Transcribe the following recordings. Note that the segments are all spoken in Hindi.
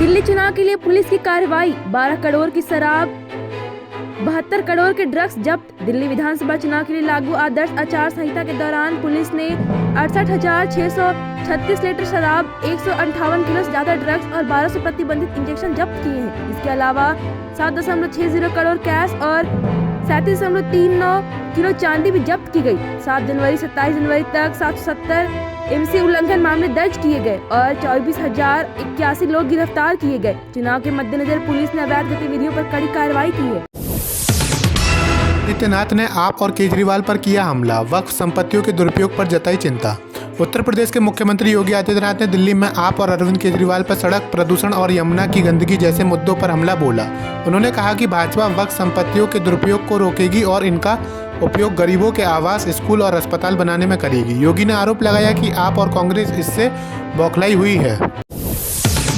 दिल्ली चुनाव के लिए पुलिस की कार्रवाई, 12 करोड़ की शराब, 72 करोड़ के ड्रग्स जब्त। दिल्ली विधानसभा चुनाव के लिए लागू आदर्श आचार संहिता के दौरान पुलिस ने 68,636 लीटर शराब, 158 किलो से ज्यादा ड्रग्स और 1200 प्रतिबंधित इंजेक्शन जब्त किए हैं। इसके अलावा 7.60 करोड़ कैश और 37.39 किलो चांदी भी जब्त की गई। 7 जनवरी 27 जनवरी तक 770 एमसी उल्लंघन मामले दर्ज किए गए और 24,081 लोग गिरफ्तार किए गए। चुनाव के मद्देनजर पुलिस ने अवैध गतिविधियों पर कड़ी कार्रवाई की है। आदित्यनाथ ने आप और केजरीवाल पर किया हमला, वक्फ संपत्तियों के दुरुपयोग पर जताई चिंता। उत्तर प्रदेश के मुख्यमंत्री योगी आदित्यनाथ ने दिल्ली में आप और अरविंद केजरीवाल पर सड़क प्रदूषण और यमुना की गंदगी जैसे मुद्दों पर हमला बोला। उन्होंने कहा कि भाजपा वक्फ संपत्तियों के दुरुपयोग को रोकेगी और इनका उपयोग गरीबों के आवास, स्कूल और अस्पताल बनाने में करेगी। योगी ने आरोप लगाया कि आप और कांग्रेस इससे बौखलाई हुई है।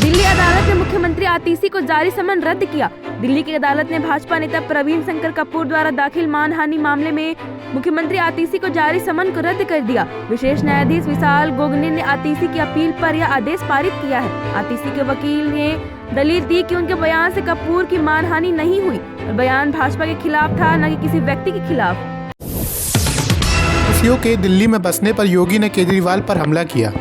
दिल्ली अदालत ने मुख्यमंत्री आतिशी को जारी समन रद्द किया। दिल्ली की अदालत ने भाजपा नेता प्रवीण शंकर कपूर द्वारा दाखिल मानहानि मामले में मुख्यमंत्री आतिशी को जारी समन को रद्द कर दिया। विशेष न्यायाधीश विशाल गोगने ने आतिशी की अपील पर यह आदेश पारित किया है। आतिशी के वकील ने दलील दी कि उनके बयान से कपूर की मानहानि नहीं हुई और बयान भाजपा के खिलाफ था, न कि किसी व्यक्ति के खिलाफ। खुशियों के दिल्ली में बसने पर योगी ने केजरीवाल पर हमला किया।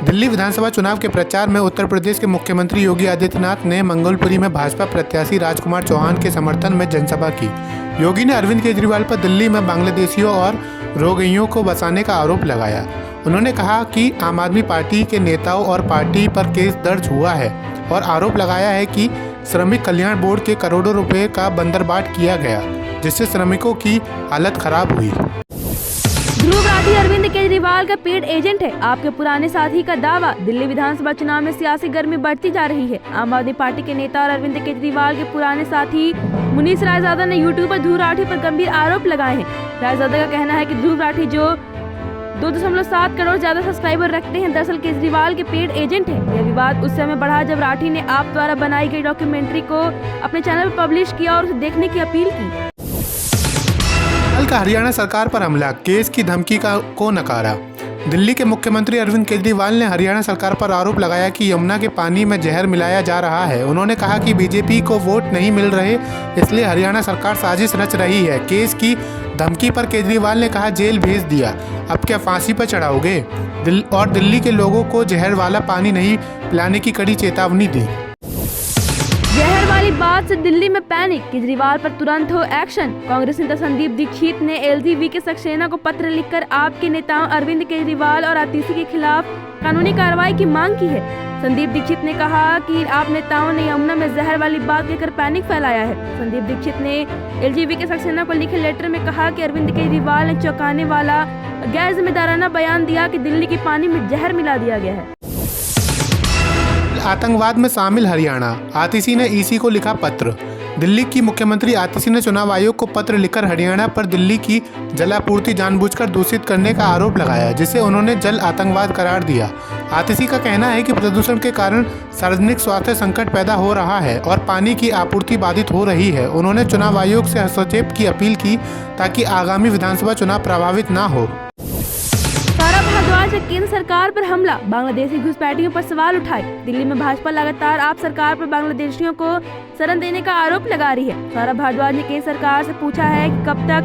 दिल्ली विधानसभा चुनाव के प्रचार में उत्तर प्रदेश के मुख्यमंत्री योगी आदित्यनाथ ने मंगोलपुरी में भाजपा प्रत्याशी राजकुमार चौहान के समर्थन में जनसभा की। योगी ने अरविंद केजरीवाल पर दिल्ली में बांग्लादेशियों और रोहिंग्याओं को बसाने का आरोप लगाया। उन्होंने कहा कि आम आदमी पार्टी के नेताओं और पार्टी पर केस दर्ज हुआ है और आरोप लगाया है कि श्रमिक कल्याण बोर्ड के करोड़ों रुपए का बंदरबाट किया गया, जिससे श्रमिकों की हालत खराब हुई। ध्रुव राठी अरविंद केजरीवाल का पेड एजेंट है, आपके पुराने साथी का दावा। दिल्ली विधानसभा चुनाव में सियासी गर्मी बढ़ती जा रही है। आम आदमी पार्टी के नेता और अरविंद केजरीवाल के पुराने साथी मुनीष रायजादा ने यूट्यूबर ध्रुव राठी पर गंभीर आरोप लगाए हैं। रायजादा का कहना है कि ध्रुव राठी जो 2.7 करोड़ ज्यादा सब्सक्राइबर रखते हैं, दरअसल केजरीवाल के पेड एजेंट है। यह विवाद उस समय बढ़ा जब राठी ने आप द्वारा बनाई गई डॉक्यूमेंट्री को अपने चैनल पर पब्लिश किया और उसे देखने की अपील की। कल का हरियाणा सरकार पर हमला, केस की धमकी को नकारा। दिल्ली के मुख्यमंत्री अरविंद केजरीवाल ने हरियाणा सरकार पर आरोप लगाया कि यमुना के पानी में जहर मिलाया जा रहा है। उन्होंने कहा कि बीजेपी को वोट नहीं मिल रहे, इसलिए हरियाणा सरकार साजिश रच रही है। केस की धमकी पर केजरीवाल ने कहा जेल भेज दिया, अब क्या फांसी पर चढ़ाओगे? और दिल्ली के लोगों को जहर वाला पानी नहीं पिलाने की कड़ी चेतावनी दी। जहर वाली बात से दिल्ली में पैनिक, केजरीवाल पर तुरंत हो एक्शन। कांग्रेस नेता संदीप दीक्षित ने एलजीबी के सक्सेना को पत्र लिखकर आपके नेताओं अरविंद केजरीवाल और आतिशी के खिलाफ कानूनी कार्रवाई की मांग की है। संदीप दीक्षित ने कहा कि आप नेताओं ने यमुना में जहर वाली बात कहकर पैनिक फैलाया है। संदीप दीक्षित ने एलजीबी के सक्सेना को लिखे लेटर में कहा कि अरविंद केजरीवाल ने चौंकाने वाला गैर जिम्मेदाराना बयान दिया कि दिल्ली के पानी में जहर मिला दिया गया है। आतंकवाद में शामिल हरियाणा, आतिशी ने ईसी को लिखा पत्र। दिल्ली की मुख्यमंत्री आतिशी ने चुनाव आयोग को पत्र लिखकर हरियाणा पर दिल्ली की जलापूर्ति जानबूझकर दूषित करने का आरोप लगाया, जिसे उन्होंने जल आतंकवाद करार दिया। आतिशी का कहना है कि प्रदूषण के कारण सार्वजनिक स्वास्थ्य संकट पैदा हो रहा है और पानी की आपूर्ति बाधित हो रही है। उन्होंने चुनाव आयोग से हस्तक्षेप की अपील की ताकि आगामी विधानसभा चुनाव प्रभावित न हो। भारद्वाज ने केंद्र सरकार पर हमला, बांग्लादेशी घुसपैठियों पर सवाल उठाए। दिल्ली में भाजपा लगातार आप सरकार पर बांग्लादेशियों को शरण देने का आरोप लगा रही है। सौरभ भारद्वाज ने केंद्र सरकार से पूछा है कि कब तक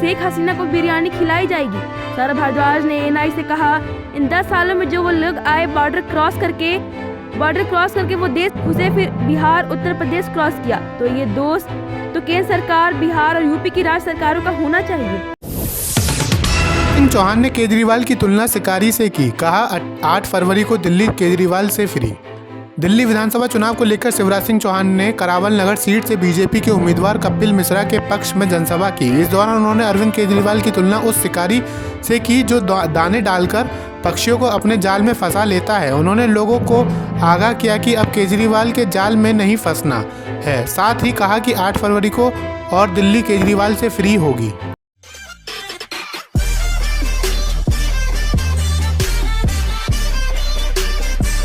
शेख हसीना को बिरयानी खिलाई जाएगी। सौरभ भारद्वाज ने एएनआई से कहा, इन 10 सालों में जो वो लोग आए बॉर्डर क्रॉस करके वो देश घुसे, फिर बिहार उत्तर प्रदेश क्रॉस किया, तो ये दोष तो केंद्र सरकार, बिहार और यूपी की राज्य सरकारों का होना चाहिए। चौहान ने केजरीवाल की तुलना शिकारी से की, कहा 8 फरवरी को दिल्ली केजरीवाल से फ्री। दिल्ली विधानसभा चुनाव को लेकर शिवराज सिंह चौहान ने करावल नगर सीट से बीजेपी के उम्मीदवार कपिल मिश्रा के पक्ष में जनसभा की। इस दौरान उन्होंने अरविंद केजरीवाल की तुलना उस शिकारी से की जो दाने डालकर पक्षियों को अपने जाल में फंसा लेता है। उन्होंने लोगों को आगाह किया कि अब केजरीवाल के जाल में नहीं फंसना है। साथ ही कहा कि 8 फरवरी को और दिल्ली केजरीवाल से फ्री होगी।